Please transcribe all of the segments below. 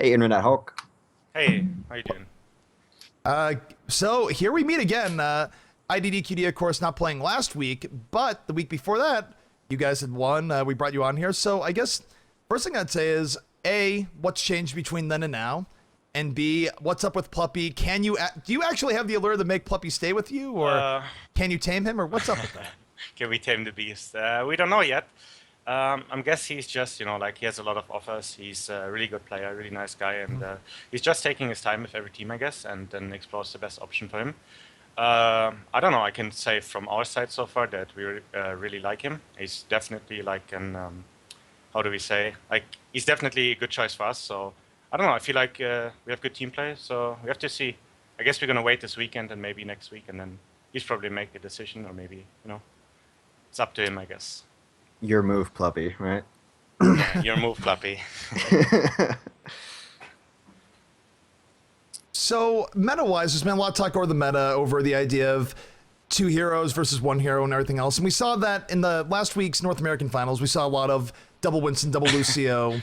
Hey, Internet Hulk. Hey, how you doing? So here we meet again. IDDQD, of course, not playing last week, but the week before that, you guys had won. We brought you on here. So I guess first thing I'd say is, A, what's changed between then and now? And B, what's up with Pluppy? Do you actually have the allure to make Pluppy stay with you? Or can you tame him? Or what's up with that? Can we tame the beast? We don't know yet. I guess he's just, like he has a lot of offers. He's a really good player, really nice guy, and he's just taking his time with every team, I guess, and then explores the best option for him. I don't know. I can say from our side so far that we really like him. He's definitely like an, how do we say? Like he's definitely a good choice for us. So I don't know. I feel like we have good team play. So we have to see. I guess we're gonna wait this weekend and maybe next week, and then he's probably make a decision, or maybe it's up to him, I guess. Your move, Pluppy, right? Yeah, your move, Fluffy. So meta-wise, there's been a lot of talk over the meta over the idea of two heroes versus one hero and everything else. And we saw that in the last week's North American finals. We saw a lot of double Winston, double Lucio,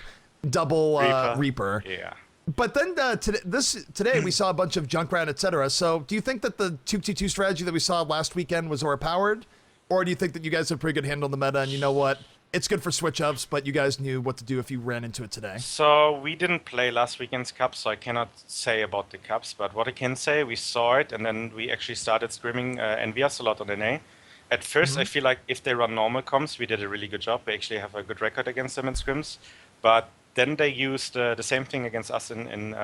double Reaper. Yeah. But then today we saw a bunch of Junkrat, etc. So do you think that the 2-2-2 strategy that we saw last weekend was overpowered? Or do you think that you guys have a pretty good handle on the meta and you know what? It's good for switch-ups, but you guys knew what to do if you ran into it today. So we didn't play last weekend's cups, so I cannot say about the cups. But what I can say, we saw it, and then we actually started scrimming NVS a lot on NA. At first, I feel like if they run normal comps, we did a really good job. We actually have a good record against them in scrims. But then they used the same thing against us in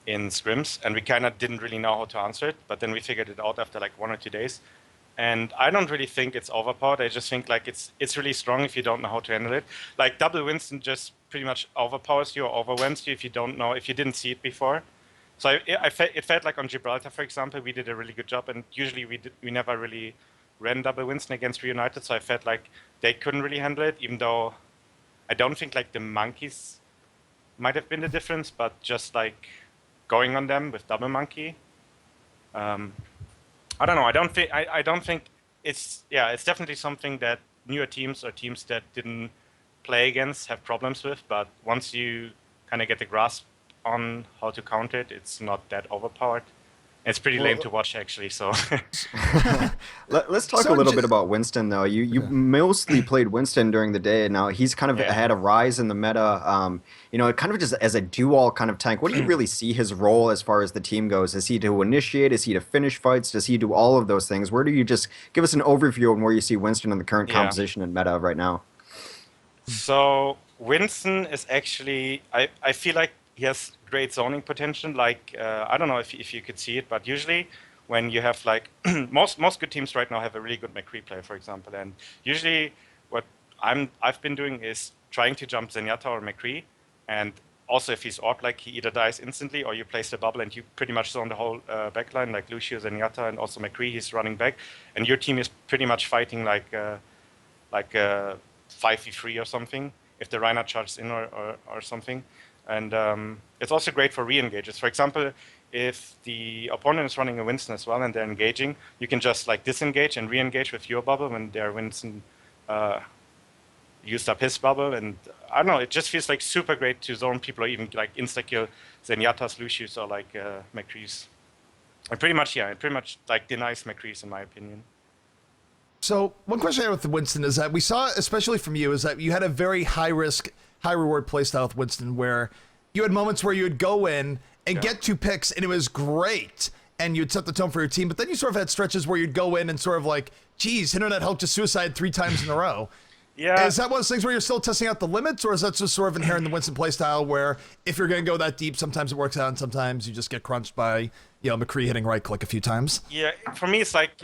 scrims, and we kind of didn't really know how to answer it. But then we figured it out after like 1 or 2 days. And I don't really think it's overpowered. I just think like it's really strong if you don't know how to handle it. Like double Winston just pretty much overpowers you or overwhelms you if you didn't see it before. So it felt like on Gibraltar, for example, we did a really good job, and usually we never really ran double Winston against Reunited. So I felt like they couldn't really handle it, even though I don't think like the monkeys might have been the difference, but just like going on them with double monkey. I don't know. I don't think it's definitely something that newer teams or teams that didn't play against have problems with. But once you kind of get the grasp on how to counter it, it's not that overpowered. It's pretty lame to watch, actually. So Let's talk a little bit about Winston, though. You mostly played Winston during the day. Now he's kind of had a rise in the meta. Kind of just as a dual kind of tank. What do you really see his role as far as the team goes? Is he to initiate? Is he to finish fights? Does he do all of those things? Where do you just give us an overview on where you see Winston in the current composition and meta right now? So Winston is actually, I feel like he has great zoning potential. Like I don't know if you could see it, but usually when you have like most good teams right now have a really good McCree player, for example, and usually what I've been doing is trying to jump Zenyatta or McCree, and also if he's orc, like he either dies instantly or you place the bubble and you pretty much zone the whole backline, like Lucio, Zenyatta, and also McCree. He's running back, and your team is pretty much fighting like 5v3 or something if the Reinhardt charges in or something. And it's also great for re-engages. For example, if the opponent is running a Winston as well and they're engaging, you can just like disengage and re-engage with your bubble when their Winston used up his bubble. And I don't know, it just feels like super great to zone people or even like insta-kill Zenyatta's, Lucius, or like McCree's. And pretty much like denies McCree's in my opinion. So one question I had with Winston is that we saw, especially from you, is that you had a very high-risk, high-reward playstyle with Winston where you had moments where you would go in and get 2 picks, and it was great, and you'd set the tone for your team, but then you sort of had stretches where you'd go in and sort of like, geez, INTERNETHULK just suicide 3 times in a row. Yeah. Is that one of those things where you're still testing out the limits, or is that just sort of inherent in the Winston playstyle where if you're going to go that deep, sometimes it works out, and sometimes you just get crunched by, McCree hitting right-click a few times? Yeah, for me it's like,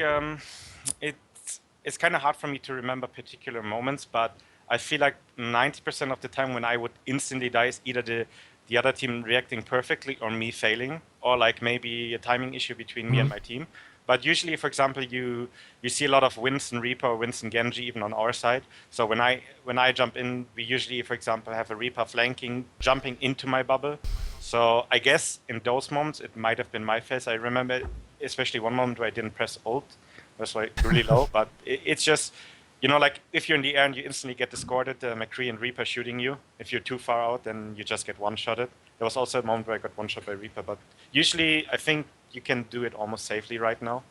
it's kind of hard for me to remember particular moments, but I feel like 90% of the time when I would instantly die is either the other team reacting perfectly or me failing, or like maybe a timing issue between me and my team. But usually, for example, you see a lot of Winston Reaper or Winston Genji even on our side. So when I jump in, we usually, for example, have a Reaper flanking, jumping into my bubble. So I guess in those moments it might have been my face. I remember especially one moment where I didn't press ult. It was like really low, but it's just, like if you're in the air and you instantly get discorded, McCree and Reaper shooting you. If you're too far out, then you just get one-shotted. There was also a moment where I got one shot by Reaper, but usually I think you can do it almost safely right now.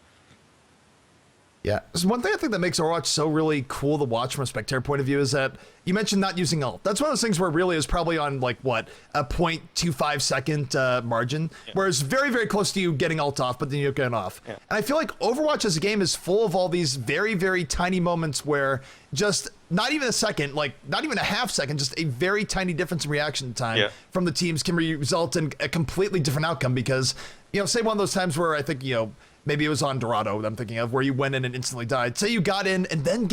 Yeah. So one thing I think that makes Overwatch so really cool to watch from a spectator point of view is that you mentioned not using ult. That's one of those things where really is probably on like what, a 0.25 second margin, where it's very, very close to you getting ult off, but then you're getting off. Yeah. And I feel like Overwatch as a game is full of all these very, very tiny moments where just not even a second, like not even a half second, just a very tiny difference in reaction time from the teams can result in a completely different outcome because, you know, say one of those times where I think, you know, maybe it was on Dorado that I'm thinking of, where you went in and instantly died. Say you got in and then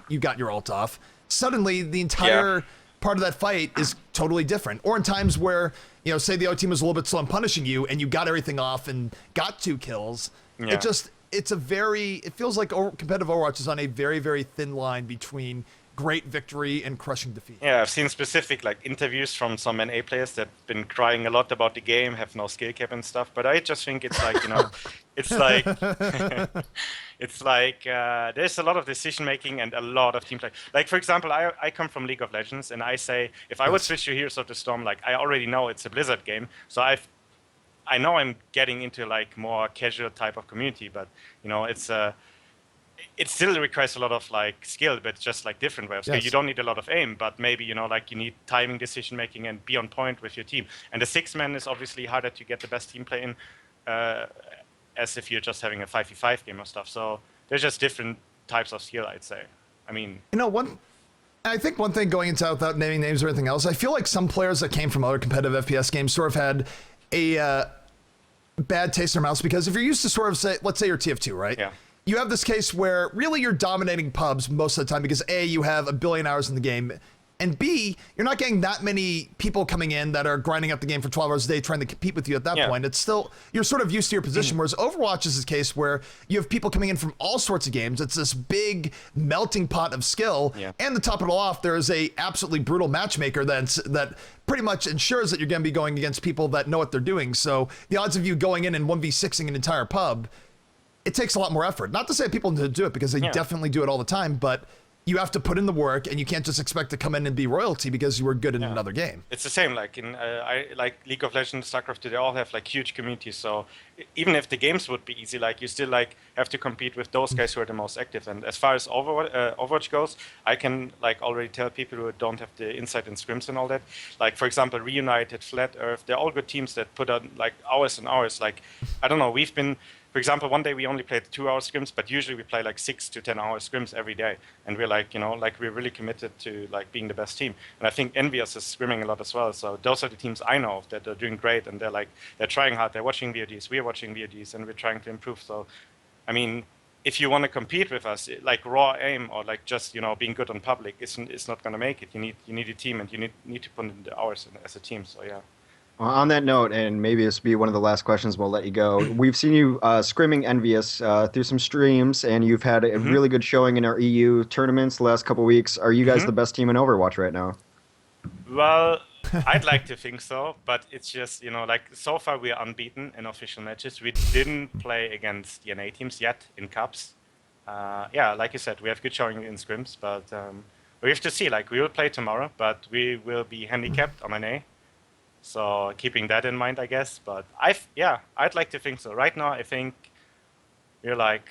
you got your ult off. Suddenly, the entire part of that fight is totally different. Or in times where, you know, say the other team was a little bit slow in punishing you and you got everything off and got 2 kills. Yeah. It feels like competitive Overwatch is on a very, very thin line between great victory and crushing defeat. Yeah, I've seen specific like interviews from some NA players that've been crying a lot about the game, have no skill cap and stuff. But I just think it's like, you know, it's like it's like there's a lot of decision making and a lot of team play. Like for example, I come from League of Legends, and I say if I would switch to Heroes of the Storm, like I already know it's a Blizzard game, so I know I'm getting into like more casual type of community, but you know it still requires a lot of like skill, but just like different way of skill. Yes. You don't need a lot of aim, but maybe, you know, like you need timing, decision making, and be on point with your team. And the 6-man is obviously harder to get the best team play in, as if you're just having a 5v5 game or stuff. So there's just different types of skill, I'd say. I mean, You know, I think one thing going into without naming names or anything else, I feel like some players that came from other competitive FPS games sort of had a bad taste in their mouths because if you're used to sort of say, let's say you're TF2, right? Yeah. You have this case where really you're dominating pubs most of the time because A, you have a billion hours in the game, and B, you're not getting that many people coming in that are grinding up the game for 12 hours a day trying to compete with you at that point. It's still, you're sort of used to your position, whereas Overwatch is this case where you have people coming in from all sorts of games. It's this big melting pot of skill, and to top it all off, there is a absolutely brutal matchmaker that pretty much ensures that you're going to be going against people that know what they're doing. So the odds of you going in and 1v6ing an entire pub, it takes a lot more effort. Not to say people to do it because they definitely do it all the time, but you have to put in the work and you can't just expect to come in and be royalty because you were good in another game. It's the same, like in like League of Legends, StarCraft, they all have like huge communities. So even if the games would be easy, like you still like have to compete with those guys who are the most active. And as far as Overwatch goes, I can like already tell people who don't have the insight in scrims and all that. Like for example, Reunited, Flat Earth, they're all good teams that put on like hours and hours. Like I don't know, we've been. For example, one day we only played 2-hour scrims, but usually we play like 6 to 10 hour scrims every day. And we're like, you know, like we're really committed to like being the best team. And I think Envious is scrimming a lot as well. So those are the teams I know of that are doing great, and they're trying hard. They're watching VODs, we're watching VODs, and we're trying to improve. So, I mean, if you want to compete with us, like raw aim or like just, you know, being good on public is not going to make it. You need a team, and you need to put in the hours as a team. So yeah. On that note, and maybe this will be one of the last questions, we'll let you go. We've seen you scrimming Envious through some streams, and you've had a really good showing in our EU tournaments the last couple of weeks. Are you guys the best team in Overwatch right now? Well, I'd like to think so, but it's just, you know, like so far we're unbeaten in official matches. We didn't play against NA teams yet in cups. Yeah, like you said, we have good showing in scrims, but we have to see. Like we will play tomorrow, but we will be handicapped on NA. So keeping that in mind, I guess. But I'd like to think so. Right now, I think we're like,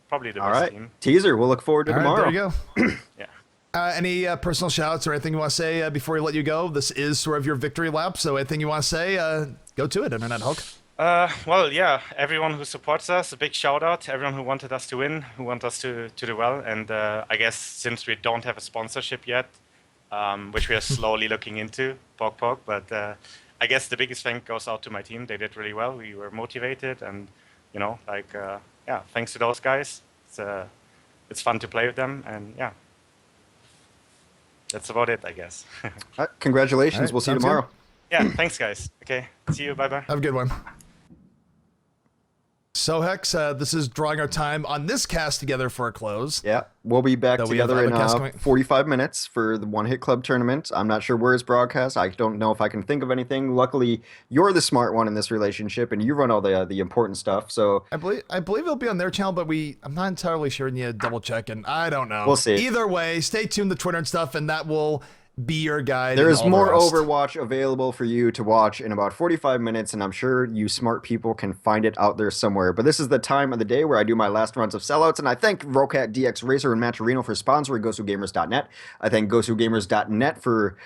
probably the best team. Teaser. We'll look forward to tomorrow. There you go. Yeah. Any personal shout-outs or anything you want to say before we let you go? This is sort of your victory lap, so anything you want to say, go to it, INTERNETHULK. Well, yeah, everyone who supports us, a big shout out. Everyone who wanted us to win, who want us to do well. And I guess since we don't have a sponsorship yet, which we are slowly looking into, but I guess the biggest thank goes out to my team. They did really well. We were motivated, and you know, like thanks to those guys. It's fun to play with them, and that's about it, I guess. Congratulations. Right, we'll see you sounds tomorrow. Yeah, thanks guys. Okay, see you. Bye bye. Have a good one. So Hex, this is drawing our time on this cast together for a close. Yeah, we'll be back So we have together in other casts coming- 45 minutes for the One Hit Club tournament. I'm not sure where it's broadcast. I don't know if I can think of anything. Luckily, you're the smart one in this relationship, and you run all the important stuff. So I believe it'll be on their channel, but I'm not entirely sure. And you double check, and I don't know. We'll see. Either way, stay tuned to Twitter and stuff, and that will be your guide. There and is all the more rest. Overwatch available for you to watch in about 45 minutes, and I'm sure you smart people can find it out there somewhere. But this is the time of the day where I do my last runs of sellouts, and I thank Rocat DX Racer and Matcherino for sponsoring GosuGamers.net. I thank GosuGamers.net for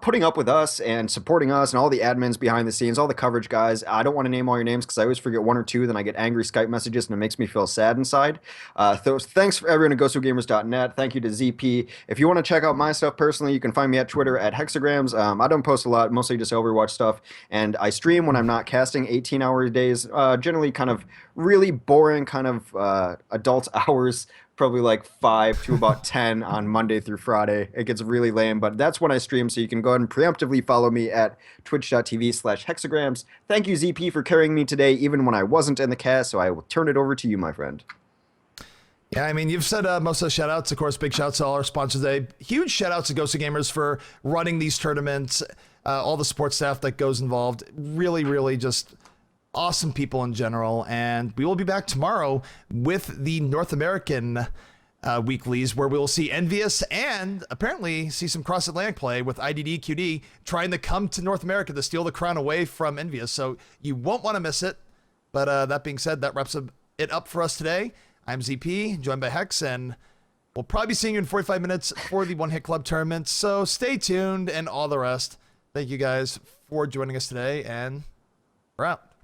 putting up with us and supporting us and all the admins behind the scenes, all the coverage guys. I don't want to name all your names because I always forget one or two, then I get angry Skype messages, and it makes me feel sad inside. Thanks for everyone at GosuGamers.net. Thank you to ZP. If you want to check out my stuff personally, you can find me at Twitter at Hexagrams. I don't post a lot, mostly just Overwatch stuff, and I stream when I'm not casting 18-hour days, generally kind of really boring kind of adult hours, probably like 5 to about 10 on Monday through Friday. It gets really lame, but that's when I stream, so you can go ahead and preemptively follow me at twitch.tv/hexagrams. Thank you, ZP, for carrying me today, even when I wasn't in the cast, so I will turn it over to you, my friend. Yeah, I mean, you've said most of the shout-outs. Of course, big shout-outs to all our sponsors today. Huge shout-outs to GosuGamers for running these tournaments, all the support staff that goes involved. Really, really just awesome people in general. And we will be back tomorrow with the North American weeklies, where we will see Envious and apparently see some cross-Atlantic play with IDD QD trying to come to North America to steal the crown away from Envious. So you won't want to miss it. But that being said, that wraps it up for us today. I'm ZP, joined by Hex, and we'll probably be seeing you in 45 minutes for the One Hit Club tournament. So stay tuned and all the rest. Thank you guys for joining us today, and we're out.